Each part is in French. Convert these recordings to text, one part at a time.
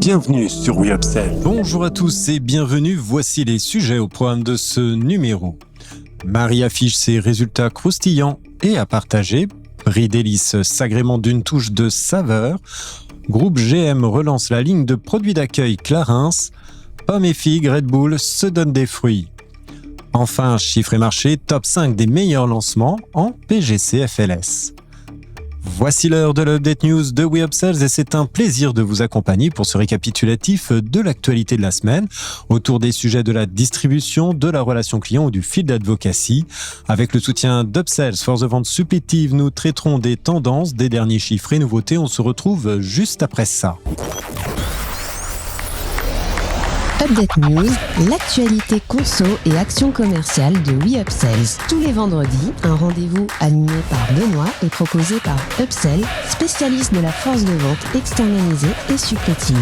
Bienvenue sur WeUpsell. Bonjour à tous et bienvenue, voici les sujets au programme de ce numéro. Marie affiche ses résultats croustillants et à partager. Brie délice s'agrémente d'une touche de saveur. Groupe GM relance la ligne de produits d'accueil Clarins. Pommes et figues, Red Bull se donnent des fruits. Enfin, chiffres et marché, top 5 des meilleurs lancements en PGC FLS. Voici l'heure de l'Update News de WeUpsells et c'est un plaisir de vous accompagner pour ce récapitulatif de l'actualité de la semaine autour des sujets de la distribution, de la relation client ou du field advocacy. Avec le soutien d'Upsells for the Vente Supplétive, nous traiterons des tendances, des derniers chiffres et nouveautés. On se retrouve juste après ça. Update News, l'actualité conso et action commerciale de WeUpsells. Tous les vendredis, un rendez-vous animé par Benoît et proposé par Upsell, spécialiste de la force de vente externalisée et supplétive.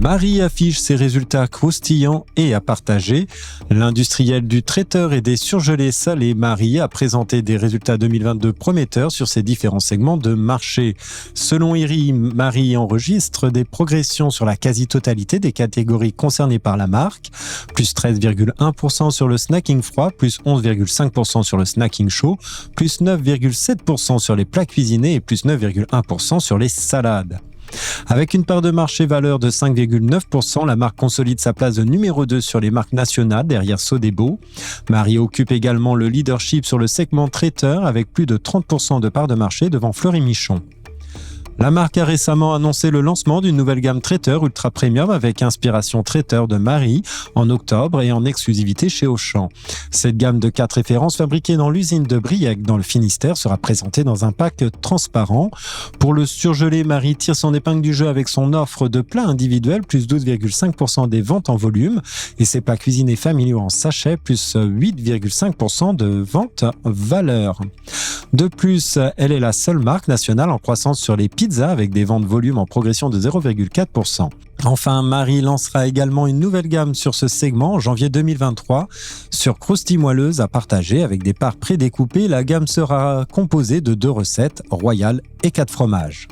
Marie affiche ses résultats croustillants et à partager. L'industriel du traiteur et des surgelés salés Marie a présenté des résultats 2022 prometteurs sur ses différents segments de marché. Selon IRI, Marie enregistre des progressions sur la quasi-totalité des catégories concernées par la marque, plus 13,1% sur le snacking froid, plus 11,5% sur le snacking chaud, plus 9,7% sur les plats cuisinés et plus 9,1% sur les salades. Avec une part de marché valeur de 5,9%, la marque consolide sa place de numéro 2 sur les marques nationales derrière Sodebo. Marie occupe également le leadership sur le segment traiteur avec plus de 30% de part de marché devant Fleury-Michon. La marque a récemment annoncé le lancement d'une nouvelle gamme traiteur ultra premium avec inspiration traiteur de Marie en octobre et en exclusivité chez Auchan. Cette gamme de 4 références fabriquée dans l'usine de Briec dans le Finistère sera présentée dans un pack transparent. Pour le surgelé, Marie tire son épingle du jeu avec son offre de plats individuels plus 12,5% des ventes en volume et ses plats cuisinés familiaux en sachet plus 8,5% de ventes valeur. De plus, elle est la seule marque nationale en croissance sur les pizzas avec des ventes volume en progression de 0,4%. Enfin, Marie lancera également une nouvelle gamme sur ce segment en janvier 2023 sur croustilles moelleuses à partager avec des parts prédécoupées. La gamme sera composée de 2 recettes, royales et 4 fromages.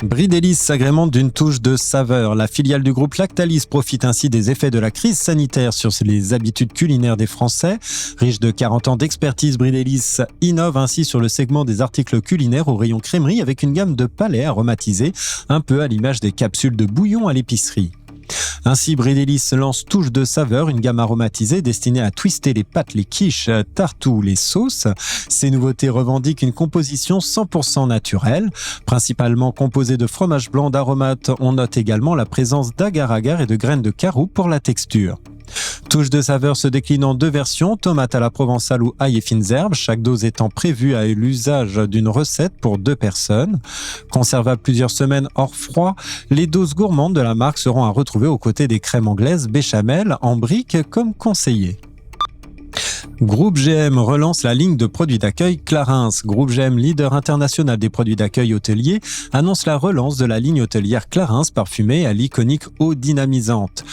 Brie délice s'agrémente d'une touche de saveur. La filiale du groupe Lactalis profite ainsi des effets de la crise sanitaire sur les habitudes culinaires des Français. Riche de 40 ans d'expertise, Brie délice innove ainsi sur le segment des articles culinaires au rayon crèmerie avec une gamme de palets aromatisés, un peu à l'image des capsules de bouillon à l'épicerie. Ainsi, Brie délice lance touche de saveur, une gamme aromatisée destinée à twister les pâtes, les quiches, tartous, les sauces. Ces nouveautés revendiquent une composition 100% naturelle, principalement composée de fromage blanc d'aromates. On note également la présence d'agar-agar et de graines de caroube pour la texture. Touche de saveur se décline en 2 versions, tomate à la provençale ou ail et fines herbes, chaque dose étant prévue à l'usage d'une recette pour 2 personnes. Conservable plusieurs semaines hors froid, les doses gourmandes de la marque seront à retrouver aux côtés des crèmes anglaises béchamel en briques comme conseillé. Groupe GM relance la ligne de produits d'accueil Clarins. Groupe GM, leader international des produits d'accueil hôteliers, annonce la relance de la ligne hôtelière Clarins parfumée à l'iconique eau dynamisante.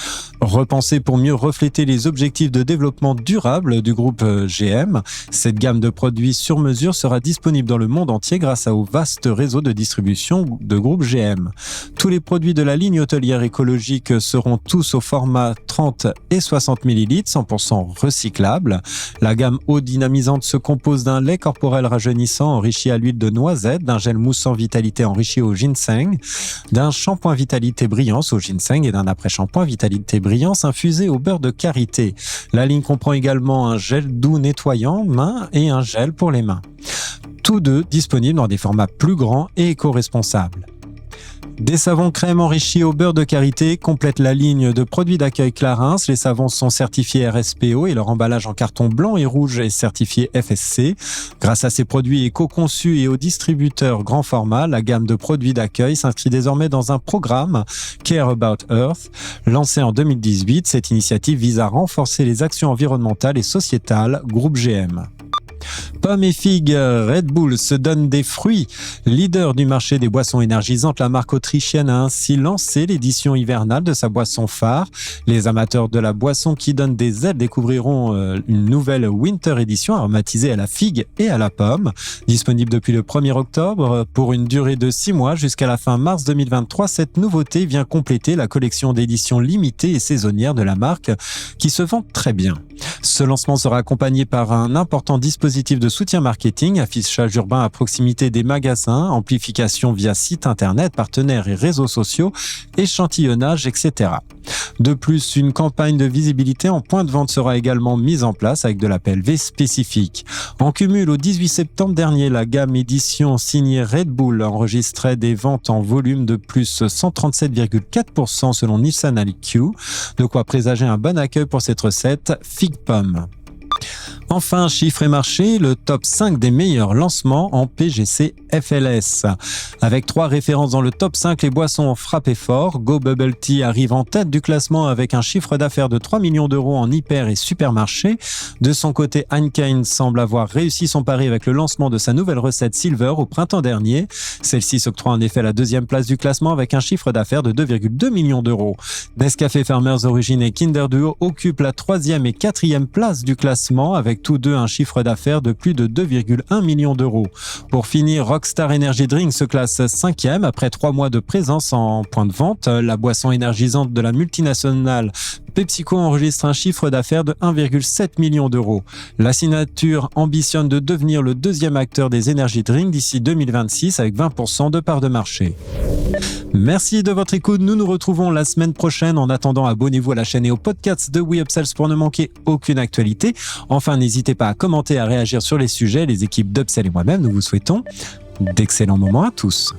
Repensée pour mieux refléter les objectifs de développement durable du groupe GM, cette gamme de produits sur mesure sera disponible dans le monde entier grâce au vaste réseau de distribution de groupe GM. Tous les produits de la ligne hôtelière écologique seront tous au format 30 et 60 ml, 100% recyclable. La gamme eau dynamisante se compose d'un lait corporel rajeunissant enrichi à l'huile de noisette, d'un gel moussant vitalité enrichi au ginseng, d'un shampoing vitalité brillance au ginseng et d'un après-shampoing vitalité brillance infusé au beurre de karité. La ligne comprend également un gel doux nettoyant main et un gel pour les mains. Tous deux disponibles dans des formats plus grands et éco-responsables. Des savons crème enrichis au beurre de karité complètent la ligne de produits d'accueil Clarins. Les savons sont certifiés RSPO et leur emballage en carton blanc et rouge est certifié FSC. Grâce à ces produits éco-conçus et aux distributeurs grand format, la gamme de produits d'accueil s'inscrit désormais dans un programme Care About Earth. Lancé en 2018, cette initiative vise à renforcer les actions environnementales et sociétales Groupe GM. Pommes et figues, Red Bull se donne des fruits. Leader du marché des boissons énergisantes, la marque autrichienne a ainsi lancé l'édition hivernale de sa boisson phare. Les amateurs de la boisson qui donne des ailes découvriront une nouvelle Winter Edition aromatisée à la figue et à la pomme. Disponible depuis le 1er octobre pour une durée de 6 mois jusqu'à la fin mars 2023, cette nouveauté vient compléter la collection d'éditions limitées et saisonnières de la marque qui se vend très bien. Ce lancement sera accompagné par un important dispositif de soutien marketing, affichage urbain à proximité des magasins, amplification via site internet, partenaires et réseaux sociaux, échantillonnage, etc. De plus, une campagne de visibilité en point de vente sera également mise en place avec de la PLV spécifique. En cumul, au 18 septembre dernier, la gamme édition signée Red Bull enregistrait des ventes en volume de plus 137,4% selon Nielsen IQ. De quoi présager un bon accueil pour cette recette figue-pomme. Enfin, chiffres et marché, le top 5 des meilleurs lancements en PGC FLS. Avec 3 références dans le top 5, les boissons frappent fort. Go Bubble Tea arrive en tête du classement avec un chiffre d'affaires de 3 millions d'euros en hyper et supermarché. De son côté, Heineken semble avoir réussi son pari avec le lancement de sa nouvelle recette Silver au printemps dernier. Celle-ci s'octroie en effet la 2e place du classement avec un chiffre d'affaires de 2,2 millions d'euros. Nescafé Farmers Origins et Kinder Duo occupent la 3e et 4e place du classement avec tous deux un chiffre d'affaires de plus de 2,1 millions d'euros. Pour finir, Rockstar Energy Drink se classe 5e après 3 mois de présence en point de vente. La boisson énergisante de la multinationale PepsiCo enregistre un chiffre d'affaires de 1,7 million d'euros. La signature ambitionne de devenir le 2e acteur des energy drinks d'ici 2026 avec 20% de part de marché. Merci de votre écoute. Nous nous retrouvons la semaine prochaine. En attendant, abonnez-vous à la chaîne et aux podcasts de WeUpsells pour ne manquer aucune actualité. Enfin, n'hésitez pas à commenter, à réagir sur les sujets. Les équipes d'Upsell et moi-même, nous vous souhaitons d'excellents moments à tous.